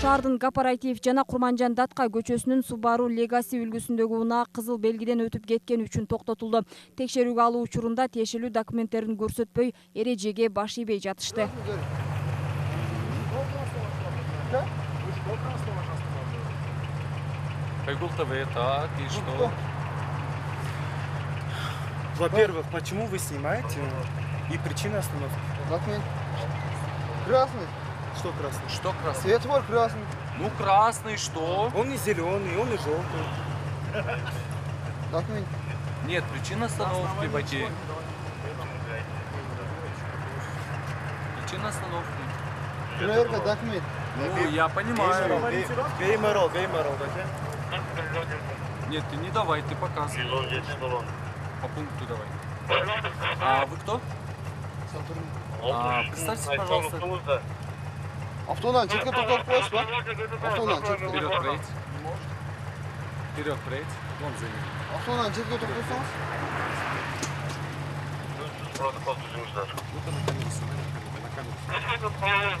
Шаардын Кооператив жана Курманжан Датка көчөсүнүн Subaru Legacy үлгүсүндөгү унаа кызыл белгиден өтүп кеткени үчүн токтотулду. Текшерүүгө алуу учурунда тиешелүү документтерин көрсөтпөй, эрежеге баш ийбей жатышты. Так, и что? Во-первых, почему вы снимаете и причина остановки? Документ. Красный. Что красный? Что красный? Светофор красный. Ну красный, что? Он и зеленый, он и желтый. Документ. Нет, причина остановки, Баки. Причина остановки. Проверка документ. Ну, я понимаю. Беймерол, да? Нет, ты не давай, ты показывай. По пункту давай. А вы кто? Представьте, пожалуйста. Автонан четко тоқтатып қойсыз ба? Автонан четко. Вперед проедь. Вперед проедь. Вон за ним. Автонан четко тоқтатсаңыз.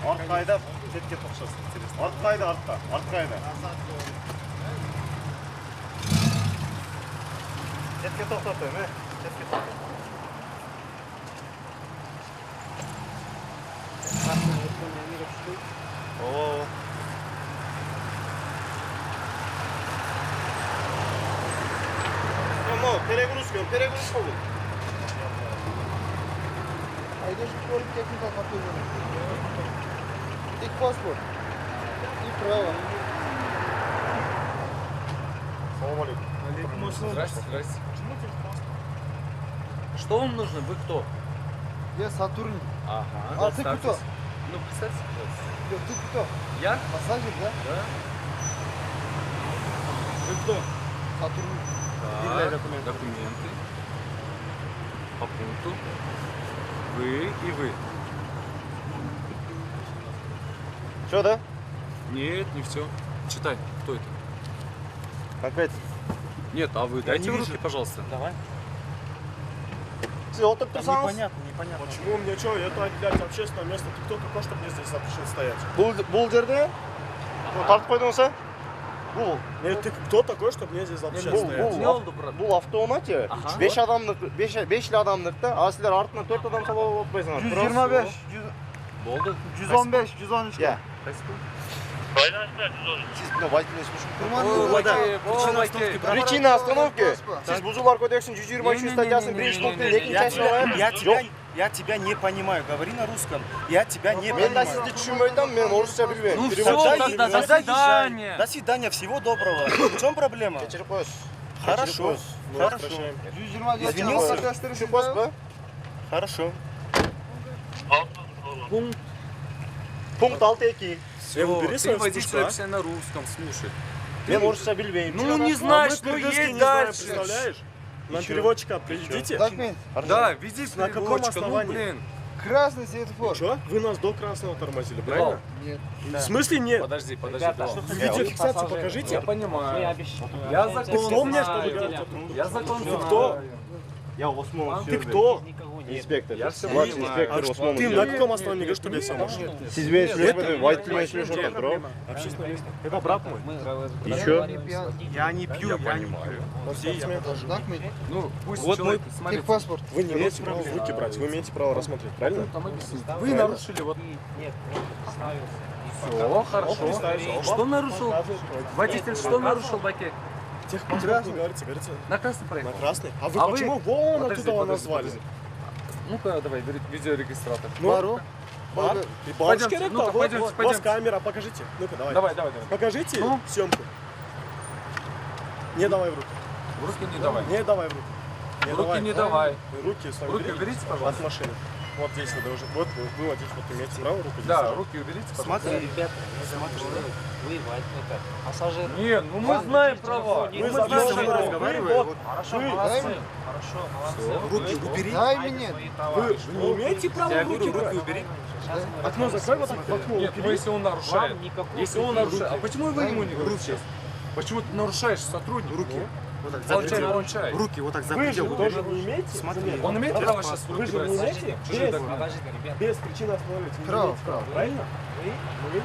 Арт қайда? Четке тоқшасын. Арт қайда, артқа? Арт қайда? Четке тоқтатайын, Четке тоқтатайын. О. Перегруз болу. Айдошы көлік техникалық қаптау. Тек паспорт. И право. Салам алейкум. Здрасте, здрасте. Что вам нужно? Вы кто? Я сотрудник. Ага. А ты представьтесь. кто? Ну, представьте, пожалуйста. Ты кто? Я? Пассажир, да? Да. Вы кто? Сотрудник. Так, документы. По пункту. Вы и вы. Что, да? Нет, не все. Читай, кто это? Опять. Нет, а вы дайте не руки, вижу. пожалуйста. Давай. Непонятно. Почему мне что? Это, блядь, общественное место. Ты кто такой, чтобы мне здесь запрещен стоять? Бул жерде? Тартып қойдыңыз, Бул. Нет, ты кто такой, чтобы мне здесь запрещен стоять? Не oldu, брат? Бул автомате. 5 адамдык да, а силер артынан 4 адам салып отпайсыңар. 125, Болды. 115, 113. Я. Причина остановки. Сиз бузулар кодексин 123 статьясынын 1 пунктун 2 частине. Я тебя не понимаю. Говори на русском. Я тебя не Мен да понимаю. сизди түшүнбөй атам, мен орусча билбейм. Ну Перевод все, читайын. тогда до свидания. До свидания. Всего доброго. В чем проблема? Кечирип коесуз. Хорошо. Хорошо. 129. Извинился? Түшүнүп коесузбу? Хорошо. Пункт 6.2. Убери Ты свою водитель вспышку, а? вообще на русском, слушай. Мен орусча билбейм. Ну не знаешь, Мы что по-русски есть не знаем, дальше. представляешь? Нам переводчика приведите. Документ. Да, вези На каком переводчика, ну основании? блин. Красный светофор. Что? Вы нас до красного тормозили, правильно? Нет. В смысле нет? Подожди, Билал. Видеофиксацию покажите. Я понимаю. Я закон Ты кто мне, чтобы знаю. говорить? Я закон Ты знаю. кто? Я Осмонов. Ты кто? Инспектор. Я всё Младший понимаю. инспектор Осмонов. Ты на каком основании говоришь, что я все можешь? Сиз менен сүйлөшпөдүңүз, водитель менен сүйлөшүп отуруп. Общественное место. Это брат мой. И чё? Я не пью. Я не пью. Документ. Ну, пусть Вот человек смотрит. Техпаспорт. Вы не имеете права в руки брать, вы имеете право рассмотреть, правильно? Там объяснить. Вы нарушили вот. Все, хорошо. Что нарушил? Водитель что нарушил, Баке? Техпаспорт не говорится, говорится На красный на проехал. красный. А вы А почему вы- вон Подожди, оттуда подожди, назвали? подожди. Ну-ка, давай, видеорегистратор. Бару. Бар? И бар Пойдемте, керек, ну-ка, да, вот, пойдемте, вот, у вас пойдемте. камера, покажите. Ну-ка, давай. Давай. Покажите Ну? съемку. Не давай в руки. В руки не давай. Не давай в руки. В руки не давай. Руки свои Руки уберите уберите, пожалуйста. от машины. Вот здесь вы должны. Вот вы вот здесь вот имеете право руку здесь. Да, руки уберите, пожалуйста. Смотри, ребята, пассажир. Нет, ну мы знаем права. Мы Мы за знаем, что мы что разговариваем? Хорошо, Вы- молодцы. Руки убери. Дай мне. Вы не имеете права Я в руки говорю, брать? руки убери. Окно закрой, вот так в окно Нет, ну если он нарушает. Если он нарушает. А почему вы ему не говорите? Почему ты нарушаешь сотрудник? Руки. Вот так, за Получай, предел. получай. Руки вот так за Вы же предел. тоже не имеете? Смотри. Он имеет право сейчас Вы руки же не брать? имеете? Чужие документы. Без причины остановить. Не Право, имеете права, право. правильно? Вы?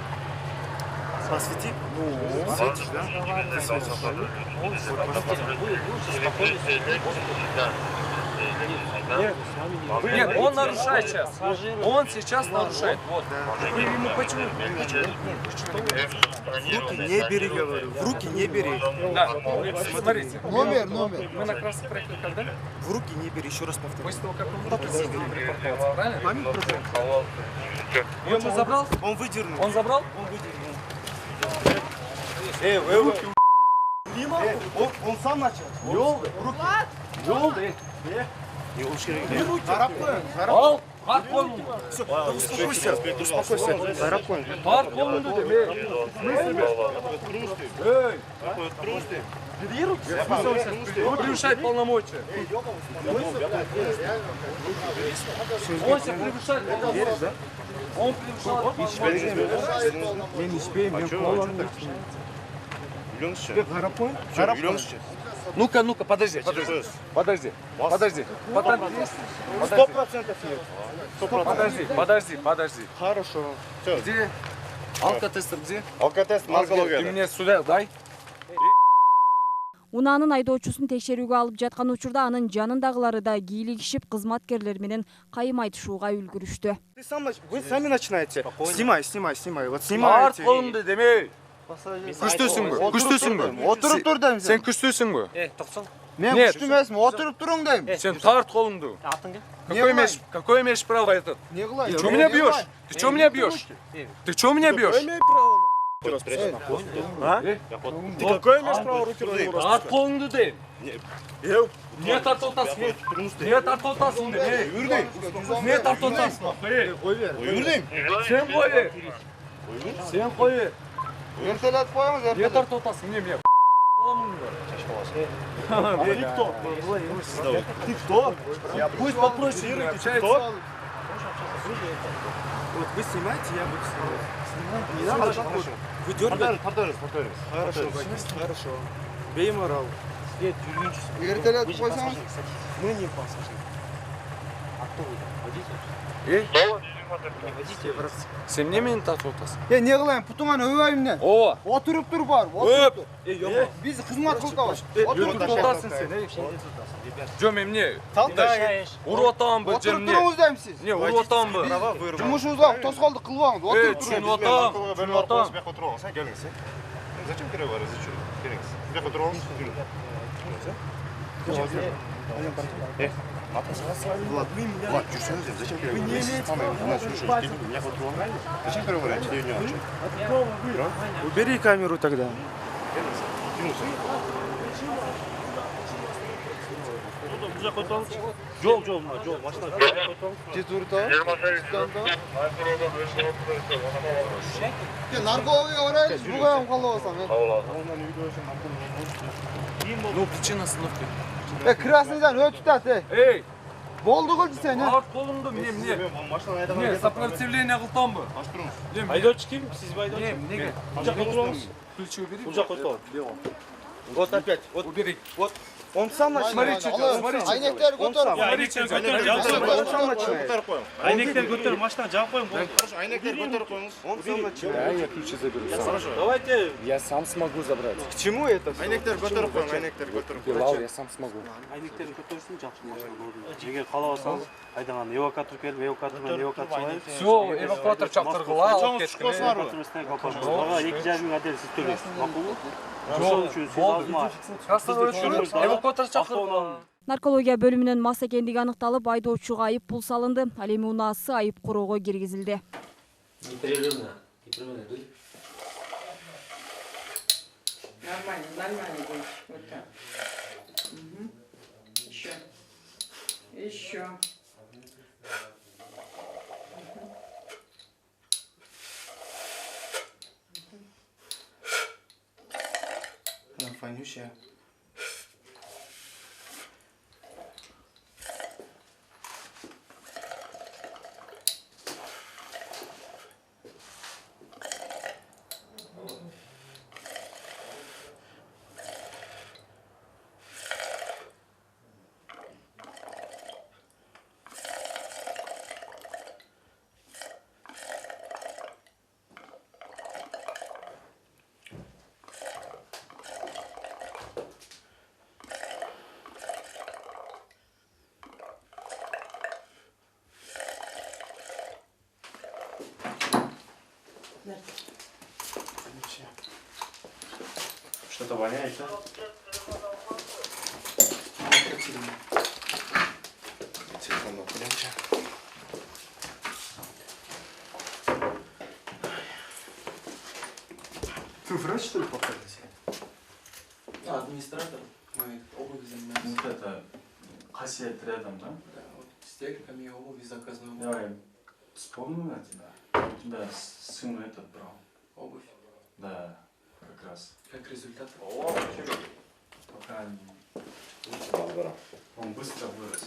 Посвети. Ну, светишь, да? Ты светишь. Нет, с вами не вы. Нет, он нарушает сейчас. Он сейчас нарушает. Вот. Вы ему почему? В руки не бери, говорю. В руки не бери. Да, смотрите. Номер. Мы на красный проехали когда? В руки не бери, еще раз повторю. После того, как он припарковался, правильно? Маме проблем. Он ему забрал? Он выдернул. Он забрал? Он выдернул. Руки он сам начал. Al. Park kolunu. Успокойся. Успокойся. Зарабон. Park kolunu demek. Он превышает полномочия. Он себя превышает полномочия. Он превышает полномочия. Я не спею, мне холодно. Зарабон. Ну-ка, подожди. Подожди. 100% нет. Подожди. Хорошо. Где? Алкотестер где? Алкотест Ты наркология. мне сюда дай. Унаанын айдоочусун текшерүүгө алып жаткан учурда анын жанындагылары да кийлигишип кызматкерлер менен кайым айтышууга үлгүрүштү. Вы сами начинаете. Снимай. Вот Парк снимайте. kolunu demek. Күчтүүсүңбү? Отырып тұр деймін. Сен күчтүүсүңбү? Мен Нет. күшті емеспін, отырып тұрың деймін. Сен тарт колунду. Какое имеешь право это? Не қылайын? Ты что меня бьешь? Ты что меня бьешь? Ты что меня бьешь? Ты какое имеешь право руки разворачивать? Тарт колунду дейм. Не тартылтасың? Не тартылтасың дейм? Не тартылтасың? Сен қой бер. Сен қой бер. Ертелетіп қойыңыз, Не тартылтасың? Не мне? Ты кто? Ты кто? Пусть попроще отвечает. Вот вы снимаете, я буду снимать. Не надо. Вы дергаете? Хорошо. Бей морал. ертелетіп қойсаңыз. Мы не пассажир. Сен немен тартылтасың? Не қылайын, пұтыңан өйімнен. О! Отырып тұр бар, отырып тұр. Біз қызмат қылтауыз. Отырып тұр. Тартылтасың сен. Жо мен мне. Ұрып атамын бұл Отырып жеріне. тұрыңыз деймін сіз. Не, ұрып атамын бұл. Жұмысыңызға тосқалды қылбаңыз, отырып тұрыңыз. Түсініп атамын. Түсініп атамын. Зачем переговоры? Зачем? Где патрон? Влад, жүрсеңіз, зачем переговоры? Меня патрон. Зачем переговоры? Я не очень. Убери камеру тогда. Жол, машина. Наркология орайыз, бұғайым қалып алсам. Ну, причина остановки. Красныйдан өтіп тәт, Эй! болды қылды сен, Тарт қолыңды мне. Не, сопротивление қылтам бұл. Айдоочу ким? Сиз бе Не, айдоочу? неге? Бұл жаққа отырып алыңыз. Ключи убери. Бұл жаққа отырып алыңыз. Вот опять. Вот Убери. он сам начинает. Смотри, что смотри. Айнектер көтер. Он сам начинает. Айнектер көтер, машина жауып қойың. Айнектер көтеріп қойыңыз. Он сам начинает. Да, я ключи заберу сам. Давайте. Я сам смогу забрать. К чему это? Айнектер көтеріп қойың, айнектер көтеріп қойың. Билал, я сам смогу. Айнектерін көтерсін жақсы машина болды. Егер қалап алсаңыз, айдаған эвакуатор келіп, эвакуатор салайын. Все, эвакуатор чаптырғыла, алып кеткіле. Екі жарым мың әдел сіз төлейсіз. Мақұл ба? Сол үшін сіз азма. Эвакуатор чаптырғыла. Наркология бөлүмүнөн мас экендиги аныкталып, айдоочуга айып пул салынды. Ал эми унаасы айып куроого киргизилди. Непрерывно дуй. Нормально, Гуль. Вот так. Угу. Еще. Она фанющая. воняет, да? Телефонно куремчи. Ты врач, что ли, по профессии? Администратор. Мы обувь занимаемся. Вот это, кассет рядом, да? Да, вот стеками обуви заказываем. Я вспомнил о тебя. У тебя сын этот брал. Обувь. Да, как раз. Как результат. Пока Базбара. он быстро вырос.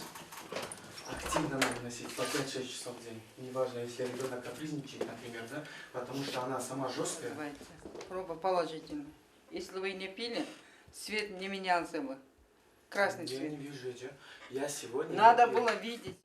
Активно надо носить по 5-6 часов в день. Неважно, если ребенок капризничает, например, да, потому что она сама жесткая. Давайте. Проба положительная. Если вы не пили, цвет не менялся бы. Красный Я цвет. не вижу, я сегодня... Надо было видеть.